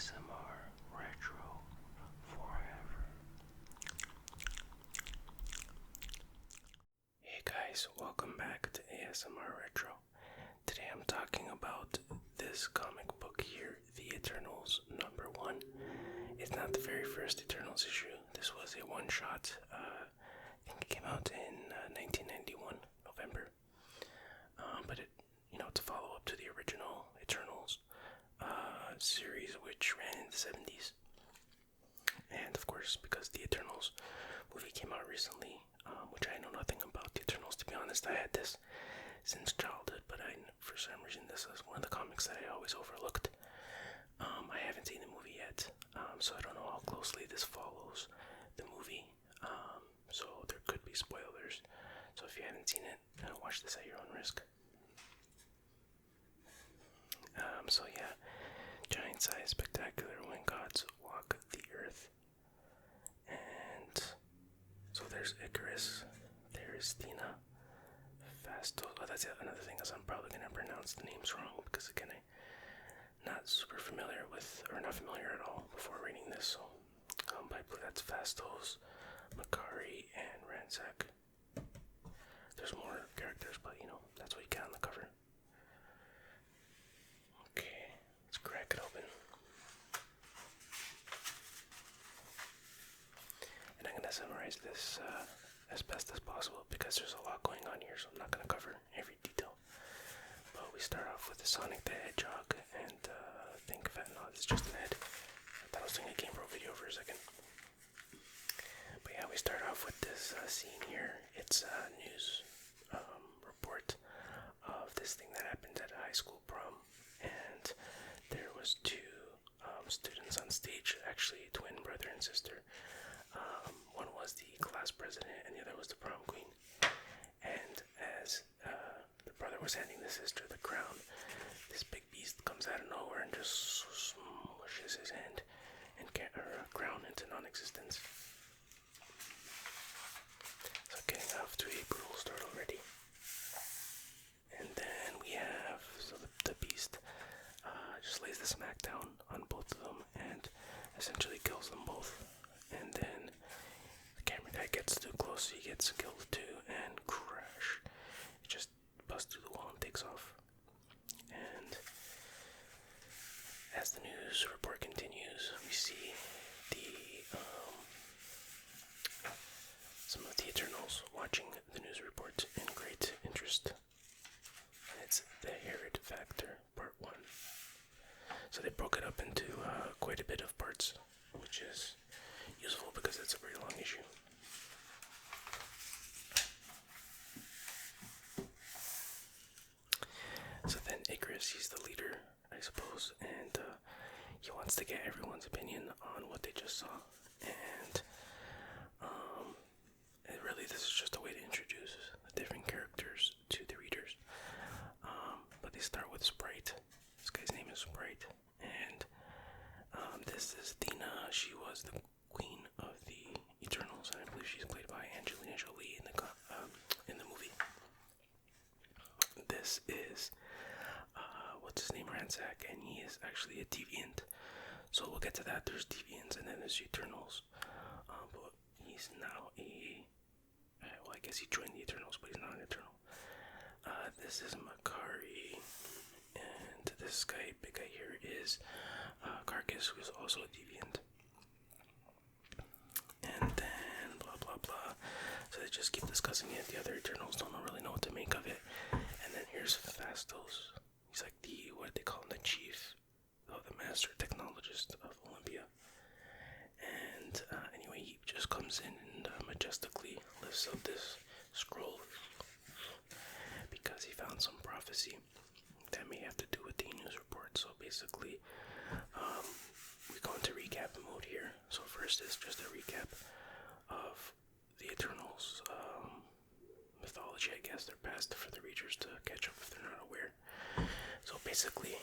ASMR Retro Forever. Hey guys, welcome back to ASMR Retro. Today I'm talking about this comic book here, The Eternals #1. It's not the very first Eternals issue. This was a one-shot. I think it came out in 1991, November. But it's a follow-up to the original Eternals series, which ran in the 70s. And of course, because the Eternals movie came out recently, which I know nothing about the Eternals, to be honest. I had this since childhood, but for some reason this is one of the comics that I always overlooked. I haven't seen the movie yet, so I don't know how closely this follows the movie. So there could be spoilers. So if you haven't seen it, watch this at your own risk. So yeah, giant-sized, spectacular when gods walk the earth. And so there's Icarus, there's Thena, Fastos. Oh, that's another thing, is I'm probably gonna pronounce the names wrong because again, I'm not super familiar with, or not familiar at all before reading this. So, but I believe that's Fastos, Makari, and Ransack. There's more characters, but that's what you get on the cover. Okay, let's crack it open. And I'm gonna summarize this as best as possible because there's a lot going on here, so I'm not gonna cover every detail. But we start off with the Sonic the Hedgehog, and think fentanyl is just an head. I thought I was doing a GamePro video for a second. But yeah, we start off with this scene here. It's a news report of this thing that happened at a high school prom, and there was two students on stage, actually twin brother and sister. One was the class president and the other was the prom queen. And as the brother was handing the sister the crown, this big beast comes out of nowhere and just smushes his hand and crown into non-existence. So getting off to a brutal start already. And then we have the beast just lays the smack down on both of them and essentially kills them both. And then the camera guy gets too close, he gets killed too, and crash. It just busts through the wall and takes off. And as the news report continues, we see some of the Eternals watching the news report in great interest. And it's the Herod Factor, Part 1. So they broke it up into quite a bit of parts, which is useful because it's a very long issue. So then Icarus, he's the leader, I suppose, and he wants to get everyone's opinion on what they just saw. And really this is just a way to introduce the different characters to the readers. But they start with Sprite. This guy's name is Sprite, and this is Thena. She was the queen of the Eternals, and I believe she's played by Angelina Jolie in the movie. This is what's his name, Ransack, and he is actually a deviant. So we'll get to that. There's deviants, and then there's Eternals. But he's now I guess he joined the Eternals, but he's not an Eternal. This is Makari, and this guy, big guy here, is Carcass, who is also a deviant. And then blah blah blah. So they just keep discussing it. The other Eternals don't really know what to make of it. And then here's Fastos. He's like what they call him, the chief, the master technologist of Olympia. And anyway, he just comes in and majestically lifts up this scroll because he found some prophecy that may have to do with the news report. So basically, we go into recap mode here. So first is just a recap of the Eternals mythology, I guess, their past, for the readers to catch up if they're not aware. So basically,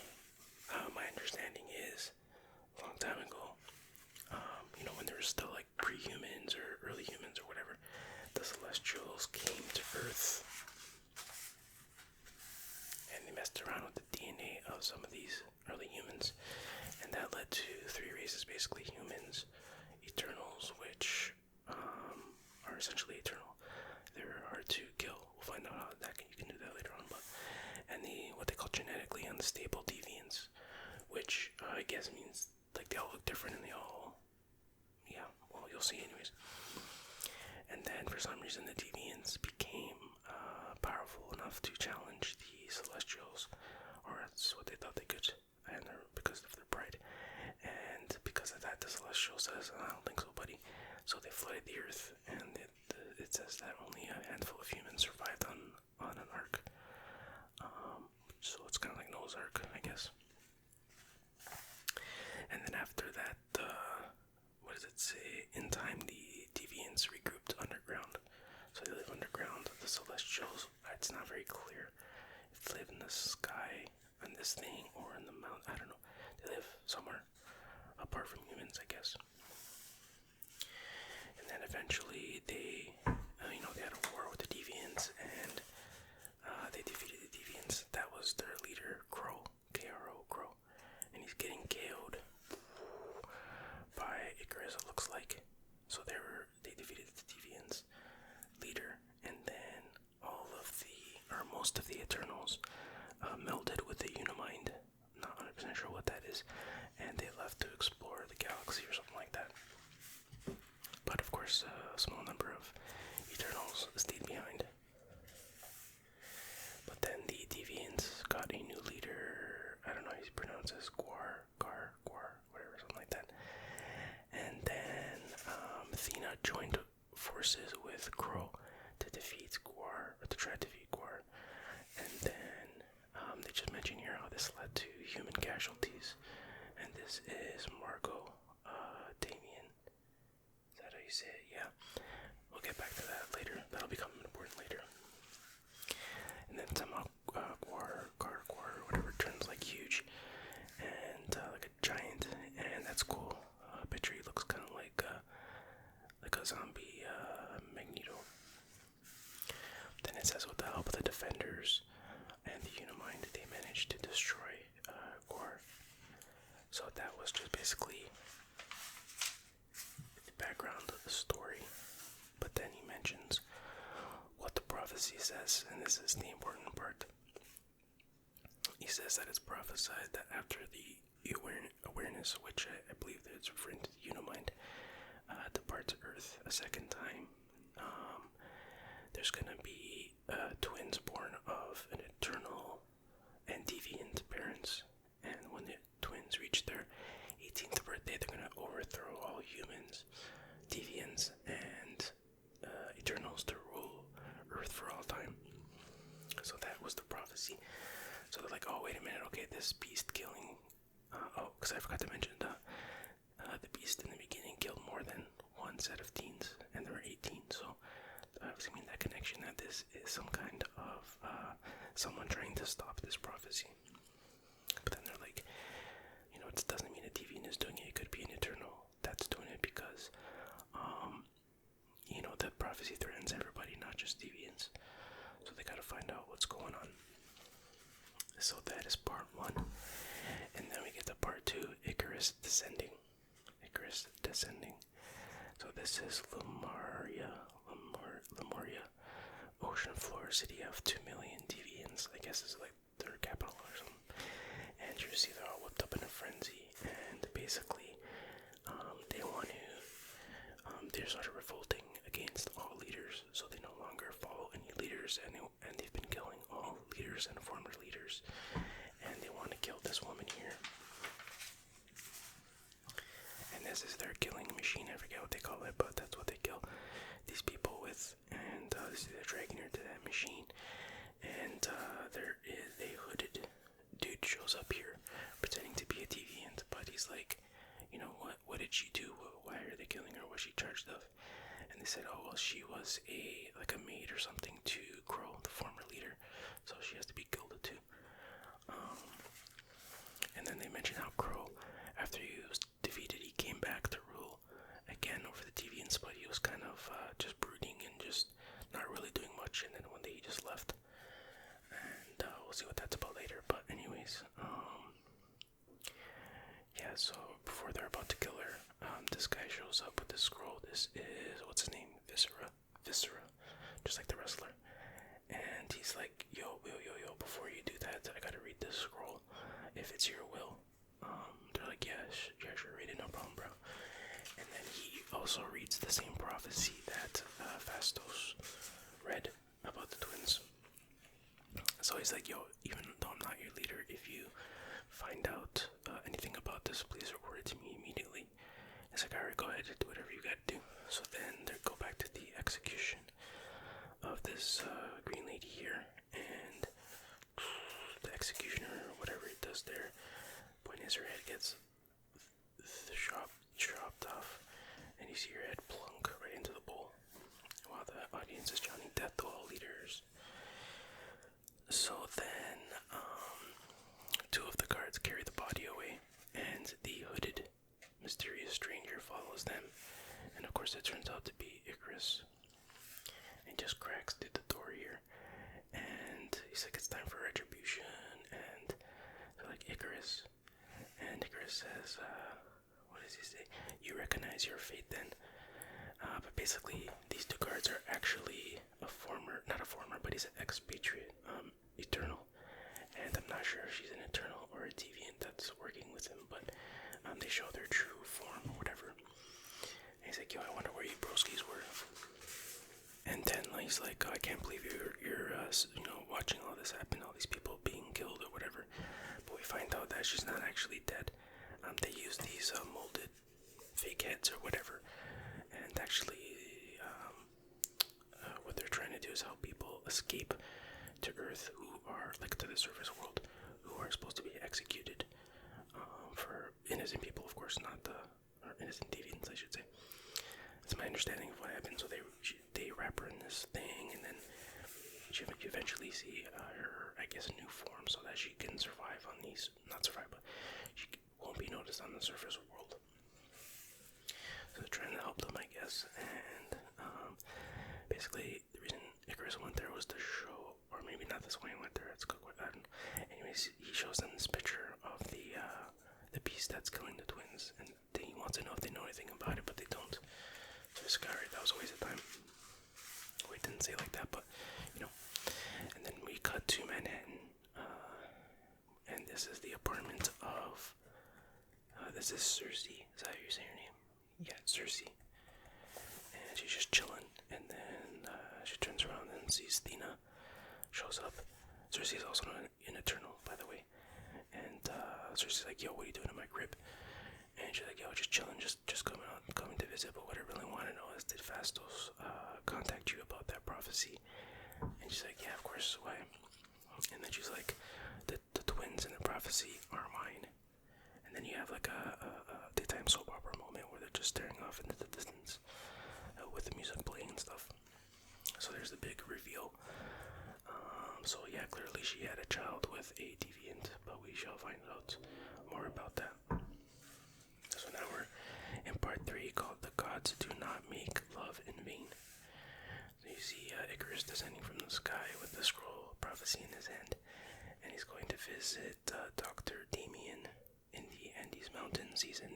my understanding is, a long time ago, when there was still like pre-humans or early humans or whatever, the Celestials came to Earth and they messed around with the DNA of some of these early humans, and that led to unstable deviants, which I guess means like they all look different and they all, yeah, well, you'll see anyways. And then for some reason the deviants became powerful enough to challenge the celestials, or that's what they thought they could, and because of their pride. And because of that, the celestial says, I don't think so, buddy. So they flooded the earth, and it says that only a handful of humans survived on an ark. So it's kind of like Noah's Ark, I guess. And then after that, what does it say? In time, the deviants regrouped underground. So they live underground. The celestials, it's not very clear if they live in the sky, on this thing, or in the mountain. I don't know. They live somewhere apart from humans, I guess. And then eventually they had a war with the Deviants, and they defeated the Deviants. That was their leader, Crow, K-R-O, Crow. And he's getting KO'd by Icarus, it looks like. So they defeated the Deviants leader, and then most of the Eternals melded with the Unimind. Not 100% sure what that is, and they left to explore the galaxy or something like that. But of course, a small number of Eternals stayed behind. But then the Deviants got a new leader. I don't know how he pronounces Gwar, whatever, something like that. And then Athena joined forces with Crow to defeat Gwar, or to try to defeat Gwar. And then they just mention here how this led to human casualties. And this is Margot Damien. Is that how you say it? Yeah. We'll get back to that later. That'll become important later. And then somehow Gwar, whatever, turns like huge and like a giant, and that's cool. Picture he looks kind of like a zombie Magneto. Then it says with the help of the Defenders and the Unimind, they managed to destroy Gwar. So that was just basically the background of the story. But then he mentions what the prophecy says, and this is the important part. He says that it's prophesied that after the awareness, which I believe that it's referring to the Unimind, departs Earth a second time, there's going to be twins born of an eternal and deviant parents. And when the twins reach their 18th birthday, they're going to overthrow all humans, deviants, and Eternals to rule Earth for all time. So that was the prophecy. So they're like, oh, wait a minute, okay, this beast killing, because I forgot to mention the beast in the beginning killed more than one set of teens, and there were 18, so I was making that connection that this is some kind of someone trying to stop this prophecy. But then they're like, it doesn't mean a deviant is doing it, it could be an Eternal that's doing it, because the prophecy threatens everybody, not just deviants. So they gotta find out what's going on. So that is part 1. And then we get to part 2, Icarus descending. So this is Lemuria, ocean floor city of 2 million deviants. I guess is like their capital or something. And you see they're all whipped up in a frenzy. And basically, they want to, they're sort of revolting against all leaders. So they no longer follow any leaders, and they've been killing all leaders and former leaders. And they want to kill this woman here. And this is their killing machine. I forget what they call it, but that's what they kill these people with. And they're dragging her to that machine. And there is a hooded dude shows up here, pretending to be a deviant. But he's like, what did she do? Why are they killing her? What's she charged of? And they said, oh, well, she was a maid or something to Crow, the former leader. So she has to be killed too. And then they mentioned how Crow, after he was defeated, he came back to rule again over the deviants, but he was kind of just brooding and just not really doing much, and then one day he just left. And we'll see what that's about later. But anyways, yeah, so before they're about to kill her, this guy shows up with this scroll. This is, what's his name? Viscera, just like the wrestler. And he's like, yo, before you do that, I gotta read this scroll, if it's your will. They're like, yeah, sure, read it, no problem, bro. And then he also reads the same prophecy that Fastos read about the twins. So he's like, yo, even though I'm not your leader, if you find out anything about this, please report it to me immediately. It's like, alright, go ahead, do whatever you gotta do. So then they go back to the execution of this green lady here, and the executioner, or whatever it does there, point is her head gets chopped off, and you see her head plunk right into the bowl, while the audience is chanting death to all leaders. So then, two of the guards carry the body away, and the hooded, mysterious stranger follows them, and of course it turns out to be Icarus, and just cracks through the door here, and he's like, it's time for retribution, and they're like, Icarus, and Icarus says, what does he say? You recognize your fate then? But basically, these two guards are actually not a former, but he's an expatriate, Eternal. And I'm not sure if she's an Eternal or a Deviant that's working with him, but they show their true form or whatever. And he's like, yo, I wonder where you broskies were. And then he's like, oh, I can't believe you're watching all this happen, all these people being killed or whatever. But we find out that she's not actually dead. They use these molded fake heads or whatever, and actually what they're trying to do is help people escape to Earth who are, like, to the surface world, who are supposed to be executed for innocent people, of course, or innocent deviants, I should say. That's my understanding of what happened. So they wrap her in this thing, and then you eventually see her, I guess, new form, so that she can survive on these, not survive, but she won't be noticed on the surface world. So they're trying to help them, I guess, and basically the reason Icarus went there was to show, or maybe not this why he went there, it's good, I don't know. Anyways, he shows them this picture of the beast that's killing the twins, and he wants to know if they know anything about it, but they don't. So this guy, that was a waste of time. Well, he didn't say it like that, but, and then we cut to Manhattan, and this is the apartment of, this is Cersei, is that how you say her name? Yeah, Cersei. And she's just chilling, and then she turns around and sees Thena shows up. Cersei is also an Eternal, by the way. And Cersei's like, yo, what are you doing in my crib? And she's like, yo, just chilling, just coming to visit, but what I really want to know is, did Fastos contact you about that prophecy? And she's like, yeah, of course, why? And then she's like, the twins in the prophecy are mine. And then you have like a daytime soap opera moment where they're just staring off into the distance with the music playing and stuff. So there's the big reveal. So yeah, clearly she had a child with a deviant, but we shall find out more about that. So now we're in part 3 called The Gods Do Not Make Love in Vain. So you see Icarus descending from the sky with the scroll of prophecy in his hand, and he's going to visit Dr. Damien in the Andes Mountains. He's in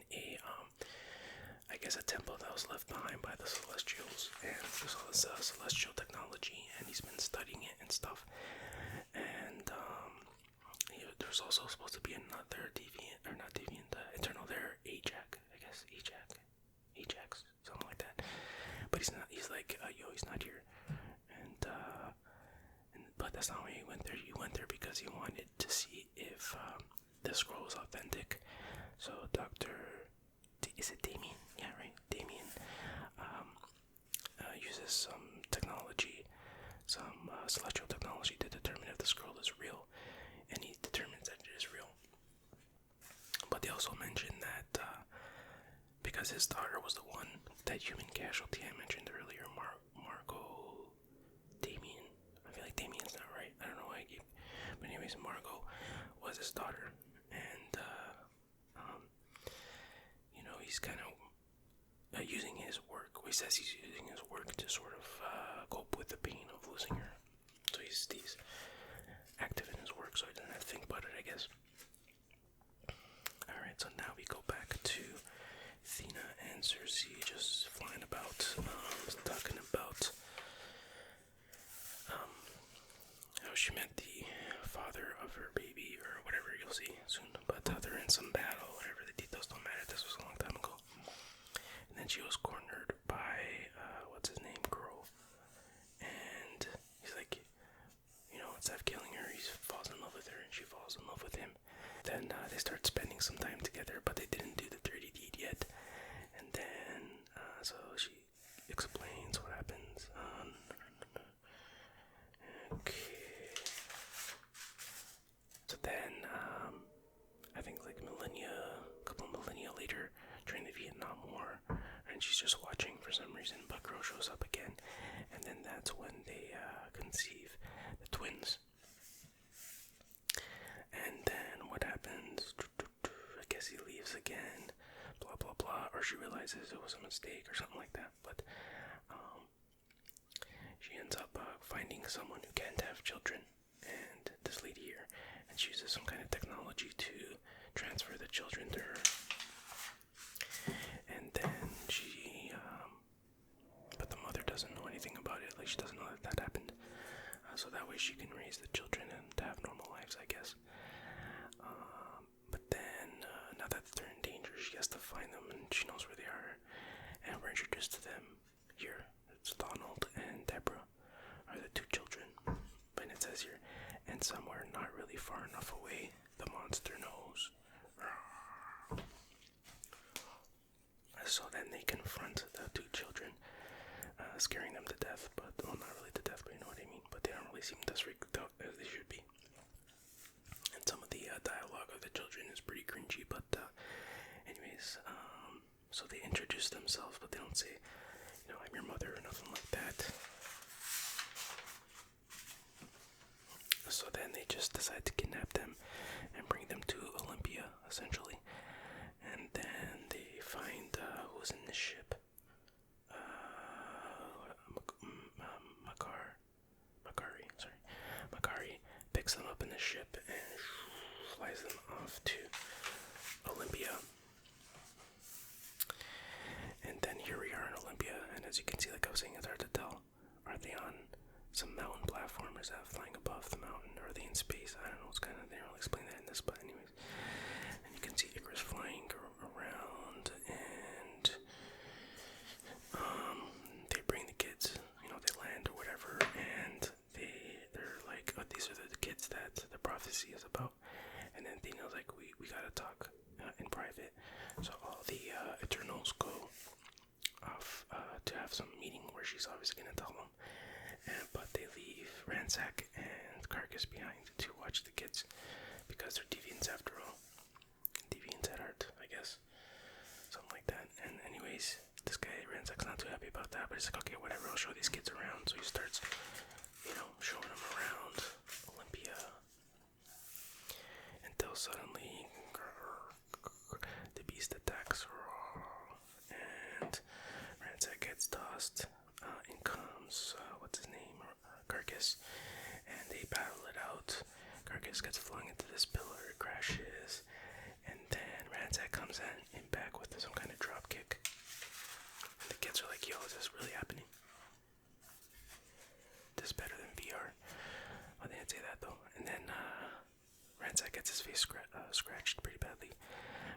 I guess a temple that was left behind by the Celestials, and there's all this celestial technology, and he's been studying it and stuff. And there's also supposed to be another deviant, or not deviant, Eternal there, Ajax, something like that. But he's not. He's like, yo, he's not here. But that's not why he went there. He went there because he wanted to see if the scroll was authentic. So is it Damien? Yeah, right, Damien uses some technology, some celestial technology to determine if the scroll is real, and he determines that it is real. But they also mentioned that because his daughter was the one, that human casualty I mentioned earlier, Margot Damien. I feel like Damien's not right. I don't know why I keep. But anyways, Margot was his daughter, and he's kind of using his work. He says he's using his work to sort of cope with the pain of losing her. So he's active in his work, so he doesn't have to think about it, I guess. Alright, so now we go back to Thena and Cersei just flying about, talking about she met the father of her baby, or whatever, you'll see soon. But they're in some battle, whatever, the details don't matter, this was a long time ago. And then she was cornered by, what's his name, Crow. And he's like, instead of killing her, he falls in love with her, and she falls in love with him. Then they start spending some time together, but they didn't do the dirty deed yet. And then, so she explains what happens. Okay. So then, I think like a couple millennia later, during the Vietnam War, and she's just watching for some reason, but Crow shows up again, and then that's when they conceive the twins. And then what happens? I guess he leaves again, blah blah blah, or she realizes it was a mistake or something like that. But she ends up finding someone who can't have children, and this lady here, and she uses some kind of technology to transfer the children to her. And then she, but the mother doesn't know anything about it. Like, she doesn't know that happened. So that way she can raise the children and have normal lives, I guess. But then, now that they're in danger, she has to find them, and she knows where they are. And we're introduced to them here. It's Donald and Deborah are the two children. But it says here, and somewhere not really far enough away, the monster knows. So then they confront the two children, scaring them to death, but, well, not really to death, but you know what I mean. But they don't really seem as freaked out as they should be. And some of the dialogue of the children is pretty cringy, but anyways, so they introduce themselves, but they don't say, I'm your mother or nothing like that. So then they just decide to kidnap them and bring them to Olympia, essentially. And then they find who's in the ship. Makari picks them up in the ship and flies them off to Olympia. And then here we are in Olympia, and as you can see, like I was saying, it's hard to tell. Are they on some mountain platform, or is that flying above the mountain, or are they in space? I don't know, it's kind of, they don't really explain that in this, but anyways. And you can see Icarus flying around, and they bring the kids, they land or whatever, and they're like, oh, these are the kids that the prophecy is about. And then Daniel's like, we gotta talk in private. So all the Eternals go off to have some meeting where she's obviously gonna tell them. But they leave Ransack and Carcass behind to watch the kids, because they're deviants after all. Deviants at heart, I guess. Something like that. And anyways, this guy, Ransack's not too happy about that, but he's like, okay, whatever, I'll show these kids around. So he starts, showing them around Olympia. Until suddenly, the beast attacks, and Ransack gets tossed. In comes, what's his name? Carcass. And they battle it out. Carcass gets flung into this pillar, crashes, and then Ransack comes in back with some kind of drop kick. And the kids are like, yo, is this really happening? This is better than VR. Oh, they didn't say that though. And then Ransack gets his face scratched pretty badly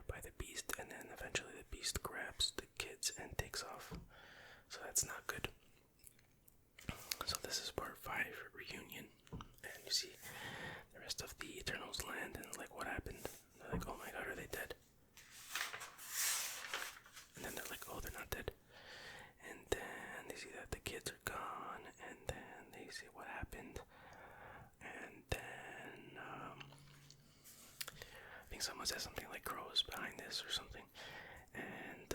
by the beast, and then eventually the beast grabs the kids and takes off. So that's not good. So this is part 5, reunion, and you see the rest of the Eternals land, and like, what happened? They're like, oh my god, are they dead? And then they're like, oh, they're not dead. And then they see that the kids are gone, and then they say what happened. And then I think someone says something like Crow is behind this or something, and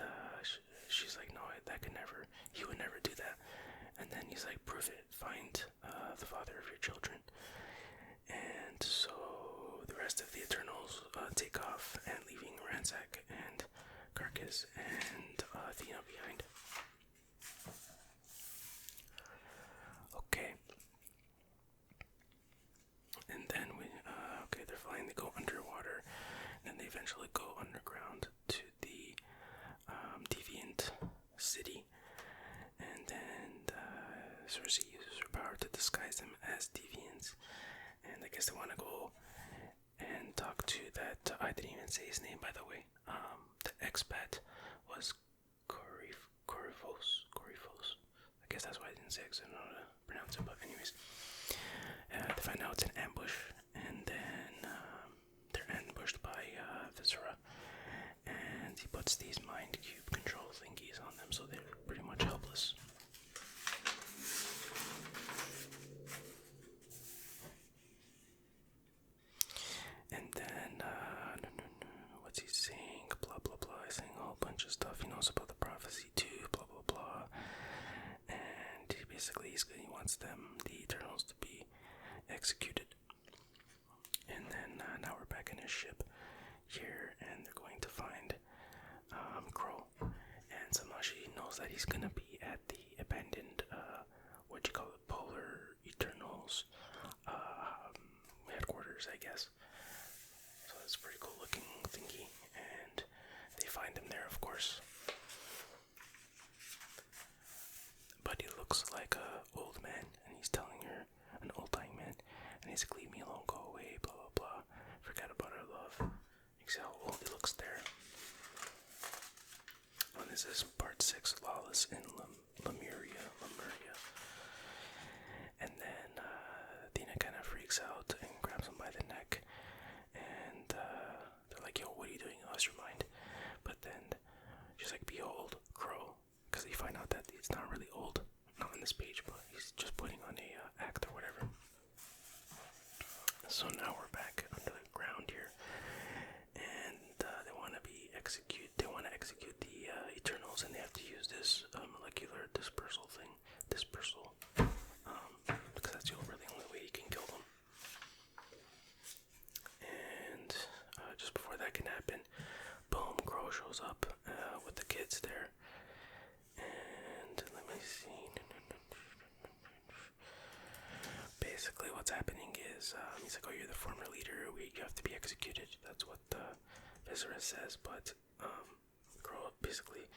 she's like, no, that could never, he would never do that. And then he's like, prove it, find the father of your children. And so the rest of the Eternals take off, and leaving Ransack and Carcass and Athena behind. Okay. And then they're flying, they go underwater, and then they eventually go underground to the Deviant city. And then Cersei uses her power to disguise them as Deviants. I guess they want to go and talk to that. I didn't even say his name, by the way. The expat was Corifos. I guess that's why I didn't say it, 'cause I don't know how to pronounce it. But anyways, they find out it's an ambush, and then they're ambushed by Viscera, and he puts these mind cube control thingies on them, so they're pretty much helpless. And then, what's he saying? Blah, blah, blah. He's saying a whole bunch of stuff. He knows about the prophecy too, blah, blah, blah. And he wants them, the Eternals, to be executed. And then, now we're back in his ship here, and they're going to find Crow. And somehow she knows that he's gonna be at the abandoned, Polar Eternals headquarters, I guess. So it's a pretty cool looking thingy, and they find him there, of course. But he looks like a old man, and he's telling her, an old dying man, and he's like, leave me alone, go away, blah blah blah, forget about our love. You see how old he looks there. And this is part 6, Lawless in Lemuria. And then Athena kind of freaks out and grabs him by the neck, and they're like, yo, what are you doing? You lost your mind. But then she's like, behold, Crow, because they find out that it's not really old, not on this page, but he's just putting on a act or whatever. So now we're back under the ground here, and they want to execute the Eternals, and they have to use this molecular dispersal thing, because that's really the only way you can kill them. And just before that can happen, boom, Crow shows up with the kids there. And let me see. Basically, what's happening is he's like, "Oh, you're the former leader. You have to be executed." That's what Viscera says. But Crow basically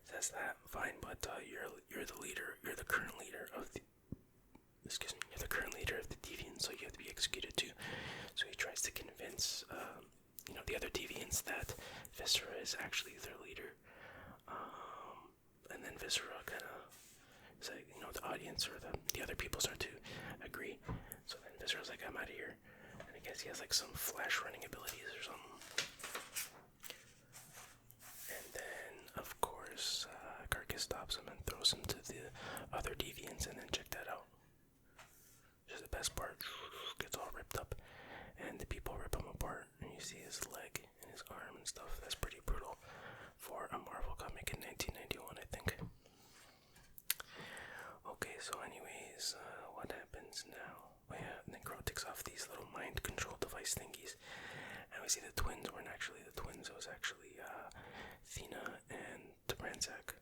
says that, fine, but you're the leader. You're the current leader of the. You're the current leader of the Deviants, so you have to be executed too. So he tries to convince, the other Deviants that Viscera is actually their leader. And then Viscera kind of is like, the audience or the other people start to agree. So then Viscera's like, I'm out of here. And I guess he has like some flash running abilities or something. And then, of course, Carcass stops him and throws him to the other Deviants, and then check that out. Just the best part, gets all ripped up, and the people rip him apart, and you see his leg and his arm and stuff. That's pretty brutal for a Marvel comic in 1991, I think. Okay, so anyways, what happens now? Oh yeah, and then Crow takes off these little mind control device thingies, and we see the twins weren't actually the twins. It was actually Athena and Ransack.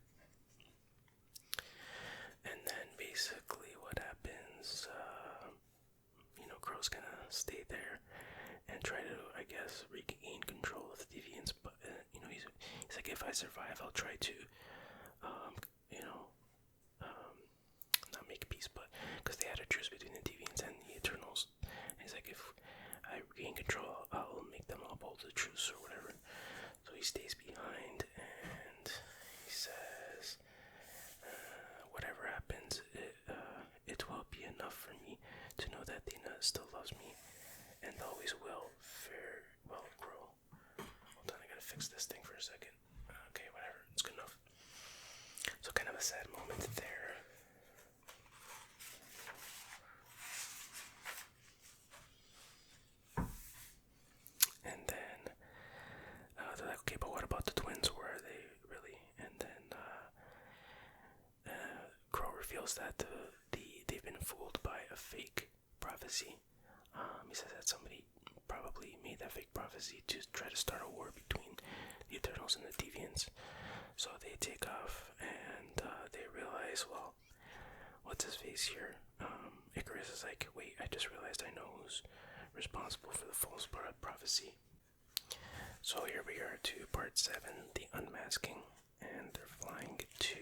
And then basically what happens, Crow's gonna stay there and try to, I guess, regain control of the Deviants, but, he's like, if I survive, I'll try to, not make peace, but, because they had a truce between the Deviants and the Eternals, and he's like, if I regain control, I'll make them uphold the truce or whatever. So he stays behind, and he says, whatever happens, it will be enough for me to know that Athena still loves me and always will. Farewell, Crow. Hold on, I gotta fix this thing for a second. Okay, whatever, it's good enough. So kind of a sad moment there. And then they're like, okay, but what about the twins? Where are they really? And then Crow reveals that they've been fooled by a fake prophecy. He says that somebody probably made that fake prophecy to try to start a war between the Eternals and the Deviants. So they take off, and they realize, well, what's his face here? Icarus is like, wait, I just realized I know who's responsible for the false prophecy. So here we are to part 7, the Unmasking, and they're flying to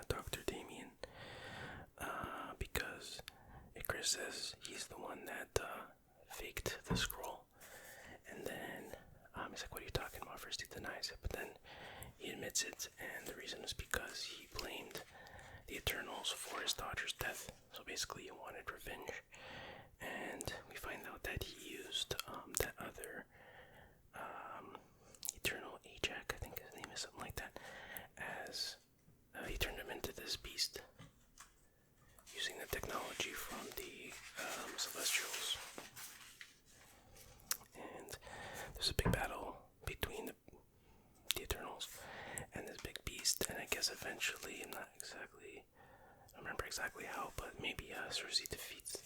Dr. Damien. says he's the one that faked the scroll. And then he's like, what are you talking about? First he denies it, but then he admits it, and the reason is because he blamed the Eternals for his daughter's death. So basically he wanted revenge. And we find out that he used that other Eternal Jack, I think his name is something like that, as he turned him into this beast using the technology from the Celestials. And there's a big battle between the Eternals and this big beast, and I guess eventually, I don't remember exactly how, but maybe Cersei defeats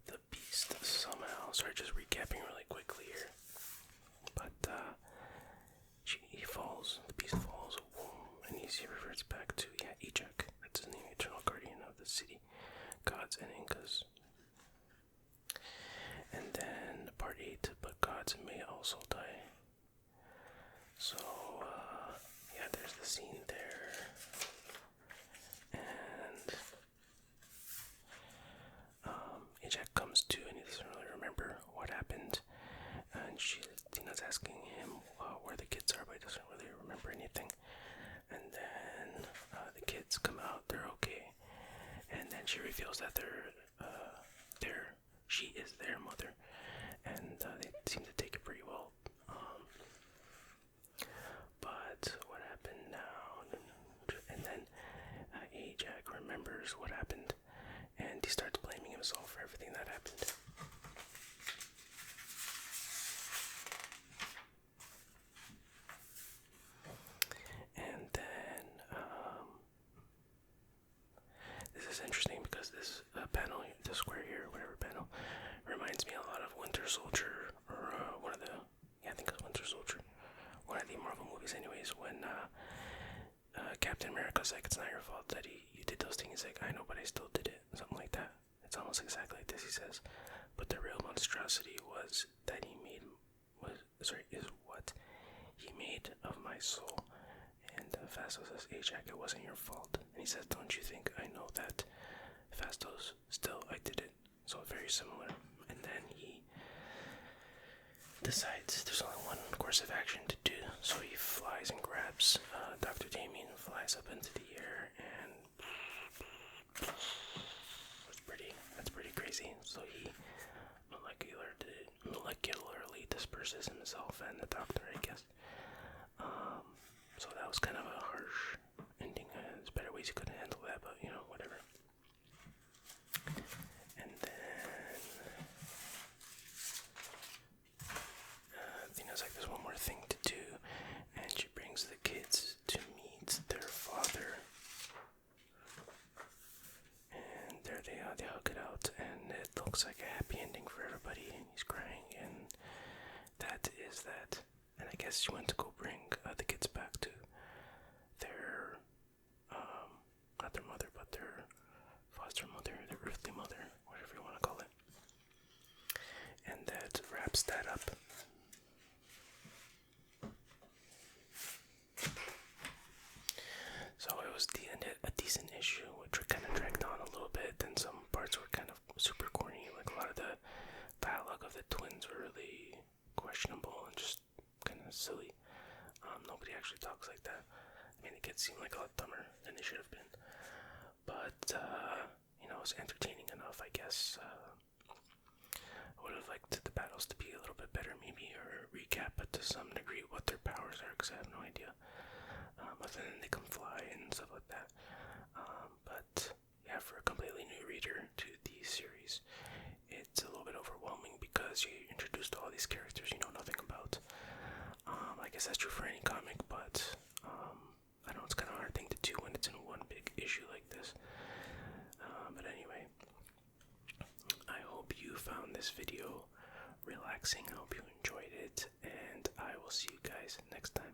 the beast somehow. Sorry, just recapping really quickly here. But he falls, the beast falls, and he reverts back to, Ejak, that's his name, Eternal Guardian of the city, gods and Incas. And then part 8, but gods may also die. So, there's the scene there. And Ejak comes to, and he doesn't really remember what happened. And Tina's asking him where the kids are, but he doesn't really remember anything. And then the kids come out, they're okay. And then she reveals that she is their mother. And they seem to take it pretty well. But what happened now? And then Ajak remembers what happened, and he starts blaming himself for everything that happened. And then this is interesting because this panel, the square here, whatever panel, reminds me a lot of Winter Soldier, or I think it was Winter Soldier, one of the Marvel movies anyways, when Captain America's like, it's not your fault that you did those things. He's like, I know, but I still did it, something like that. It's almost exactly like this, he says. But the real monstrosity was that is what he made of my soul. And Phastos says, Jack, it wasn't your fault. And he says, don't you think I know that? Phastos, still, I did it. So very similar. And then he decides there's only one course of action to do. So he flies and grabs Dr. Damien, flies up into the air, and that's pretty crazy. So he molecularly disperses himself and the doctor, I guess. So that was kind of a harsh ending. There's better ways you could handle that, but whatever. And then Athena's like, there's one more thing to do, and she brings the kids to meet their father. And there they are, they hug it out, and it looks like a happy ending for everybody, and he's crying, and that is that. And I guess she went to go bring the kids back to their, not their mother, but their foster mother, their earthly mother, whatever you want to call it. And that wraps that up. So it was a decent issue, which kind of dragged on a little bit, and some parts were kind of super corny. Like a lot of the dialogue of the twins were really questionable and just kind of silly. Nobody actually talks like that. I mean, the kids seem like a lot dumber than they should have been. But, it was entertaining enough, I guess. I would have liked the battles to be a little bit better, maybe, or recap it to some degree what their powers are, because I have no idea. Other than they can fly and stuff like that. But, for a completely new reader to the series, it's a little bit overwhelming because you introduced all these characters you know nothing about. I guess that's true for any comic, but I know it's kind of a hard thing to do when it's in one big issue like this. But anyway, I hope you found this video relaxing. I hope you enjoyed it, and I will see you guys next time.